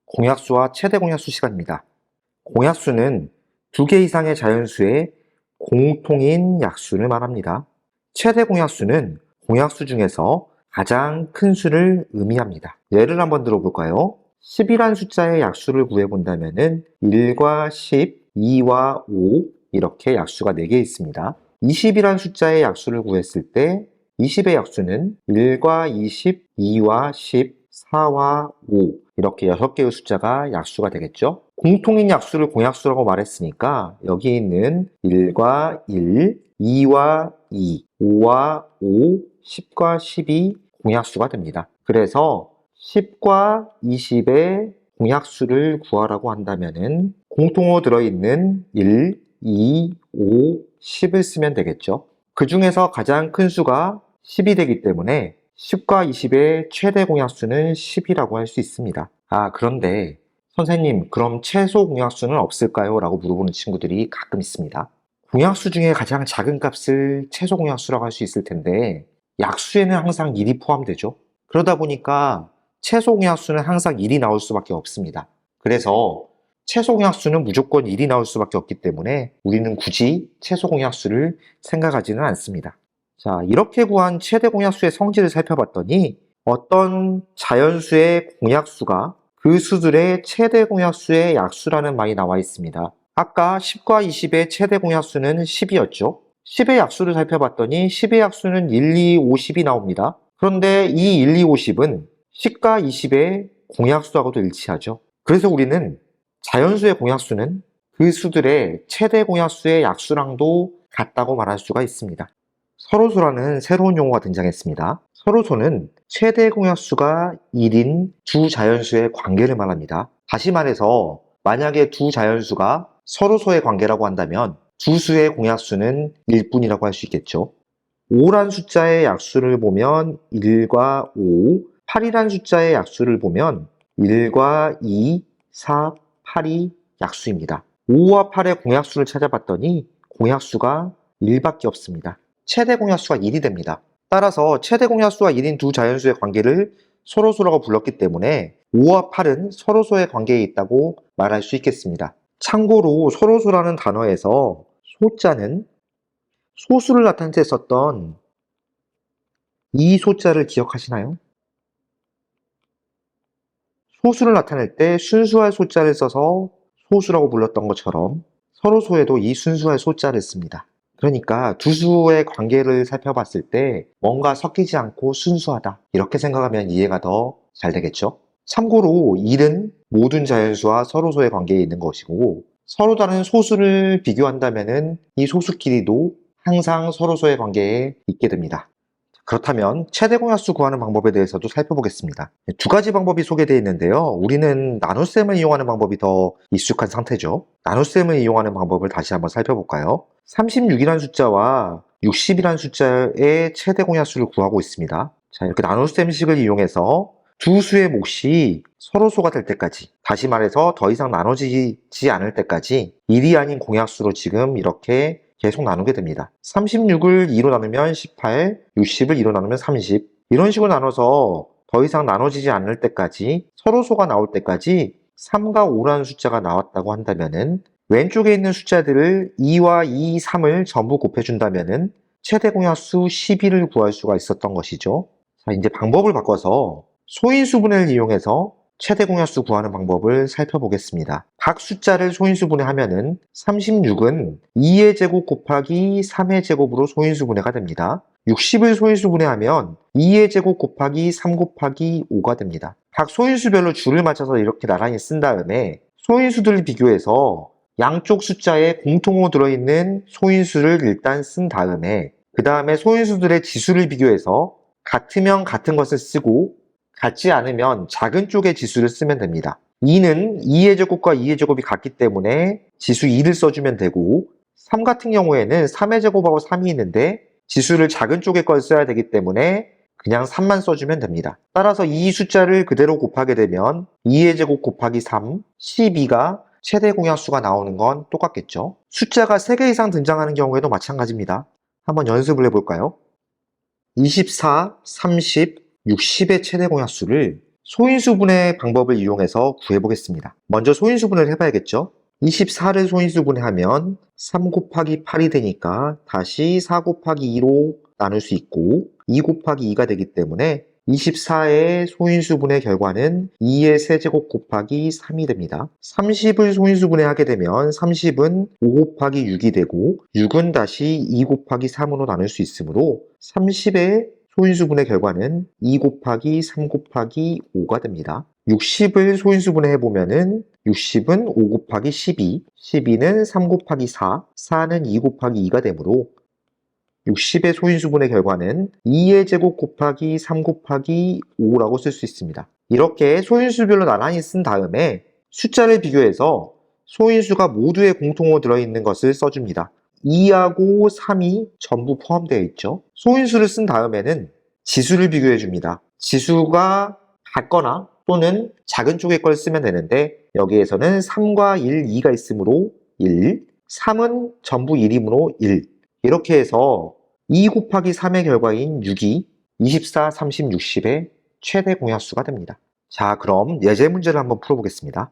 공약수와 최대 공약수 시간입니다. 공약수는 2개 이상의 자연수의 공통인 약수를 말합니다. 최대 공약수는 공약수 중에서 가장 큰 수를 의미합니다. 예를 한번 들어볼까요? 10이란 숫자의 약수를 구해본다면 1과 10, 2와 5 이렇게 약수가 4개 있습니다. 20이란 숫자의 약수를 구했을 때 20의 약수는 1과 20, 2와 10, 4와 5 이렇게 6개의 숫자가 약수가 되겠죠. 공통인 약수를 공약수라고 말했으니까 여기 있는 1과 1, 2와 2, 5와 5, 10과 10이 공약수가 됩니다. 그래서 10과 20의 공약수를 구하라고 한다면 공통어 들어있는 1, 2, 5, 10을 쓰면 되겠죠. 그 중에서 가장 큰 수가 10이 되기 때문에 10과 20의 최대 공약수는 10이라고 할 수 있습니다. 그런데 선생님, 그럼 최소 공약수는 없을까요? 라고 물어보는 친구들이 가끔 있습니다. 공약수 중에 가장 작은 값을 최소 공약수라고 할 수 있을 텐데 약수에는 항상 1이 포함되죠. 그러다 보니까 최소 공약수는 항상 1이 나올 수밖에 없습니다. 그래서 최소 공약수는 무조건 1이 나올 수밖에 없기 때문에 우리는 굳이 최소 공약수를 생각하지는 않습니다. 자, 이렇게 구한 최대 공약수의 성질을 살펴봤더니 어떤 자연수의 공약수가 그 수들의 최대 공약수의 약수라는 말이 나와 있습니다. 아까 10과 20의 최대 공약수는 10이었죠. 10의 약수를 살펴봤더니 10의 약수는 1, 2, 5, 10이 나옵니다. 그런데 이 1, 2, 5, 10은 10과 20의 공약수하고도 일치하죠. 그래서 우리는 자연수의 공약수는 그 수들의 최대 공약수의 약수랑도 같다고 말할 수가 있습니다. 서로소라는 새로운 용어가 등장했습니다. 서로소는 최대 공약수가 1인 두 자연수의 관계를 말합니다. 다시 말해서 만약에 두 자연수가 서로소의 관계라고 한다면 두 수의 공약수는 1뿐이라고 할 수 있겠죠. 5란 숫자의 약수를 보면 1과 5, 8이란 숫자의 약수를 보면 1과 2, 4, 8이 약수입니다. 5와 8의 공약수를 찾아봤더니 공약수가 1밖에 없습니다. 최대 공약수가 1이 됩니다. 따라서 최대 공약수와 1인 두 자연수의 관계를 서로소라고 불렀기 때문에 5와 8은 서로소의 관계에 있다고 말할 수 있겠습니다. 참고로 서로소라는 단어에서 소자는 소수를 나타낼 때 썼던 이 소자를 기억하시나요? 소수를 나타낼 때 순수할 소자를 써서 소수라고 불렀던 것처럼 서로소에도 이 순수할 소자를 씁니다. 그러니까 두 수의 관계를 살펴봤을 때 뭔가 섞이지 않고 순수하다 이렇게 생각하면 이해가 더 잘 되겠죠? 참고로 1은 모든 자연수와 서로소의 관계에 있는 것이고 서로 다른 소수를 비교한다면 이 소수끼리도 항상 서로소의 관계에 있게 됩니다. 그렇다면 최대 공약수 구하는 방법에 대해서도 살펴보겠습니다. 두 가지 방법이 소개되어 있는데요. 우리는 나눗셈을 이용하는 방법이 더 익숙한 상태죠. 나눗셈을 이용하는 방법을 다시 한번 살펴볼까요? 36이라는 숫자와 60이라는 숫자의 최대 공약수를 구하고 있습니다. 자, 이렇게 나눗셈식을 이용해서 두 수의 몫이 서로소가 될 때까지, 다시 말해서 더 이상 나눠지지 않을 때까지 1이 아닌 공약수로 지금 이렇게 계속 나누게 됩니다. 36을 2로 나누면 18, 60을 2로 나누면 30 이런 식으로 나눠서 더 이상 나눠지지 않을 때까지 서로소가 나올 때까지 3과 5라는 숫자가 나왔다고 한다면은 왼쪽에 있는 숫자들을 2와 2, 3을 전부 곱해준다면은 최대 공약수 12를 구할 수가 있었던 것이죠. 자, 이제 방법을 바꿔서 소인수분해를 이용해서 최대 공약수 구하는 방법을 살펴보겠습니다. 각 숫자를 소인수분해하면은 36은 2의 제곱 곱하기 3의 제곱으로 소인수분해가 됩니다. 60을 소인수분해하면 2의 제곱 곱하기 3 곱하기 5가 됩니다. 각 소인수별로 줄을 맞춰서 이렇게 나란히 쓴 다음에 소인수들을 비교해서 양쪽 숫자에 공통으로 들어있는 소인수를 일단 쓴 다음에 그 다음에 소인수들의 지수를 비교해서 같으면 같은 것을 쓰고 같지 않으면 작은 쪽의 지수를 쓰면 됩니다. 2는 2의 제곱과 2의 제곱이 같기 때문에 지수 2를 써주면 되고 3 같은 경우에는 3의 제곱하고 3이 있는데 지수를 작은 쪽의 걸 써야 되기 때문에 그냥 3만 써주면 됩니다. 따라서 이 숫자를 그대로 곱하게 되면 2의 제곱 곱하기 3, 12가 최대 공약수가 나오는 건 똑같겠죠. 숫자가 3개 이상 등장하는 경우에도 마찬가지입니다. 한번 연습을 해볼까요? 24, 30, 60의 최대 공약수를 소인수분해 방법을 이용해서 구해보겠습니다. 먼저 소인수분해를 해봐야겠죠? 24를 소인수분해하면 3 곱하기 8이 되니까 다시 4 곱하기 2로 나눌 수 있고 2 곱하기 2가 되기 때문에 24의 소인수분해 결과는 2의 세제곱 곱하기 3이 됩니다. 30을 소인수분해하게 되면 30은 5 곱하기 6이 되고 6은 다시 2 곱하기 3으로 나눌 수 있으므로 30의 소인수분해 결과는 2 곱하기 3 곱하기 5가 됩니다. 60을 소인수분해 해보면은 60은 5 곱하기 12, 12는 3 곱하기 4, 4는 2 곱하기 2가 되므로 60의 소인수분해 결과는 2의 제곱 곱하기 3 곱하기 5라고 쓸 수 있습니다. 이렇게 소인수별로 나란히 쓴 다음에 숫자를 비교해서 소인수가 모두의 공통으로 들어있는 것을 써줍니다. 2하고 3이 전부 포함되어 있죠. 소인수를 쓴 다음에는 지수를 비교해 줍니다. 지수가 같거나 또는 작은 쪽의 걸 쓰면 되는데 여기에서는 3과 1, 2가 있으므로 1, 3은 전부 1이므로 1. 이렇게 해서 2 곱하기 3의 결과인 6이 24, 30, 60의 최대 공약수가 됩니다. 자, 그럼 예제 문제를 한번 풀어보겠습니다.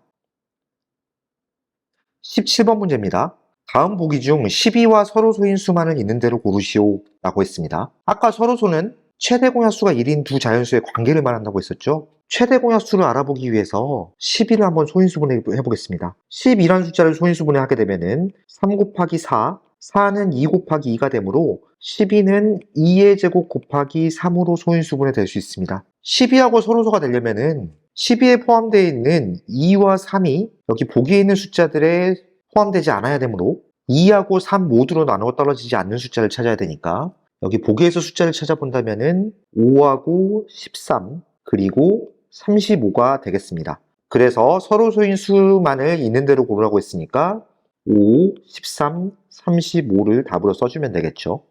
17번 문제입니다. 다음 보기 중 12와 서로소인수만을 있는 대로 고르시오 라고 했습니다. 아까 서로소는 최대 공약수가 1인 두 자연수의 관계를 말한다고 했었죠. 최대 공약수를 알아보기 위해서 12를 한번 소인수분해 해보겠습니다. 12라는 숫자를 소인수분해 하게 되면은 3 곱하기 4, 4는 2 곱하기 2가 되므로 12는 2의 제곱 곱하기 3으로 소인수분해 될 수 있습니다. 12하고 서로소가 되려면은 12에 포함되어 있는 2와 3이 여기 보기에 있는 숫자들에 포함되지 않아야 되므로 2하고 3 모두로 나누어 떨어지지 않는 숫자를 찾아야 되니까 여기 보기에서 숫자를 찾아본다면은 5하고 13 그리고 35가 되겠습니다. 그래서 서로소인 수만을 있는 대로 고르라고 했으니까 5, 13, 35를 답으로 써주면 되겠죠.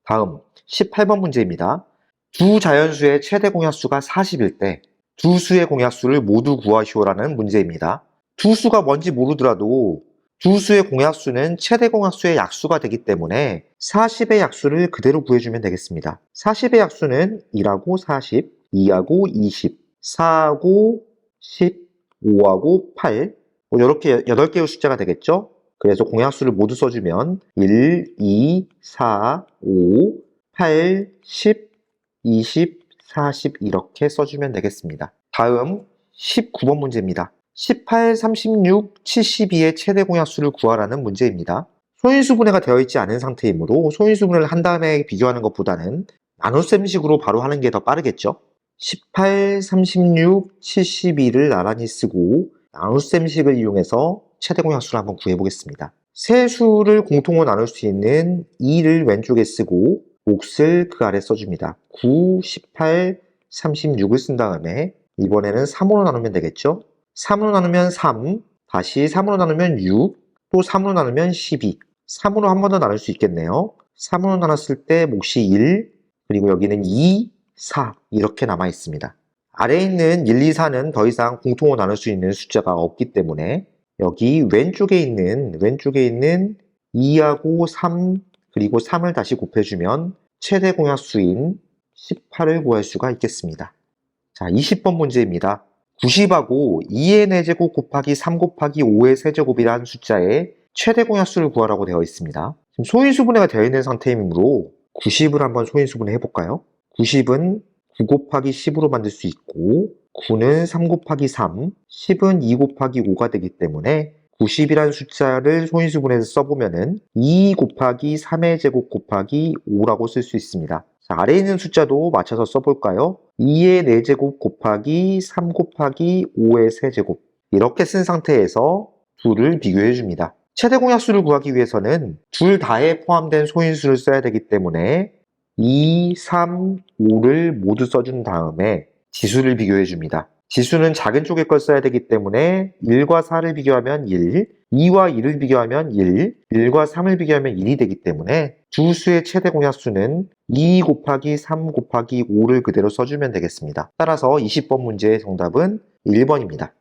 다음 18번 문제입니다. 두 자연수의 최대 공약수가 40일 때 두 수의 공약수를 모두 구하시오라는 문제입니다. 두 수가 뭔지 모르더라도 두 수의 공약수는 최대 공약수의 약수가 되기 때문에 40의 약수를 그대로 구해주면 되겠습니다. 40의 약수는 1하고 40, 2하고 20, 4하고 10, 5하고 8 이렇게 8개의 숫자가 되겠죠? 그래서 공약수를 모두 써주면 1, 2, 4, 5, 8, 10, 20, 40 이렇게 써주면 되겠습니다. 다음 19번 문제입니다. 18, 36, 72의 최대 공약수를 구하라는 문제입니다. 소인수분해가 되어 있지 않은 상태이므로 소인수분해를 한 다음에 비교하는 것보다는 나눗셈식으로 바로 하는 게 더 빠르겠죠? 18, 36, 72를 나란히 쓰고 나눗셈식을 이용해서 최대 공약수를 한번 구해보겠습니다. 세 수를 공통으로 나눌 수 있는 2를 왼쪽에 쓰고 몫을 그 아래 써줍니다. 9, 18, 36을 쓴 다음에 이번에는 3으로 나누면 되겠죠? 3으로 나누면 3, 다시 3으로 나누면 6, 또 3으로 나누면 12. 3으로 한 번 더 나눌 수 있겠네요. 3으로 나눴을 때 몫이 1, 그리고 여기는 2, 4 이렇게 남아 있습니다. 아래에 있는 1, 2, 4는 더 이상 공통으로 나눌 수 있는 숫자가 없기 때문에 여기 왼쪽에 있는 2하고 3, 그리고 3을 다시 곱해주면 최대 공약수인 18을 구할 수가 있겠습니다. 자, 20번 문제입니다. 90하고 2의 4제곱 곱하기 3 곱하기 5의 세제곱이라는 숫자의 최대 공약수를 구하라고 되어 있습니다. 지금 소인수분해가 되어 있는 상태이므로 90을 한번 소인수분해 해볼까요? 90은 9 곱하기 10으로 만들 수 있고 9는 3 곱하기 3, 10은 2 곱하기 5가 되기 때문에 90이라는 숫자를 소인수분해해서 써보면은 2 곱하기 3의 제곱 곱하기 5라고 쓸 수 있습니다. 자, 아래에 있는 숫자도 맞춰서 써볼까요? 2의 4제곱 곱하기 3 곱하기 5의 세제곱 이렇게 쓴 상태에서 둘을 비교해 줍니다. 최대 공약수를 구하기 위해서는 둘 다에 포함된 소인수를 써야 되기 때문에 2, 3, 5를 모두 써준 다음에 지수를 비교해 줍니다. 지수는 작은 쪽의 걸 써야 되기 때문에 1과 4를 비교하면 1, 2와 2를 비교하면 1, 1과 3을 비교하면 1이 되기 때문에 두 수의 최대 공약수는 2 곱하기 3 곱하기 5를 그대로 써주면 되겠습니다. 따라서 20번 문제의 정답은 1번입니다.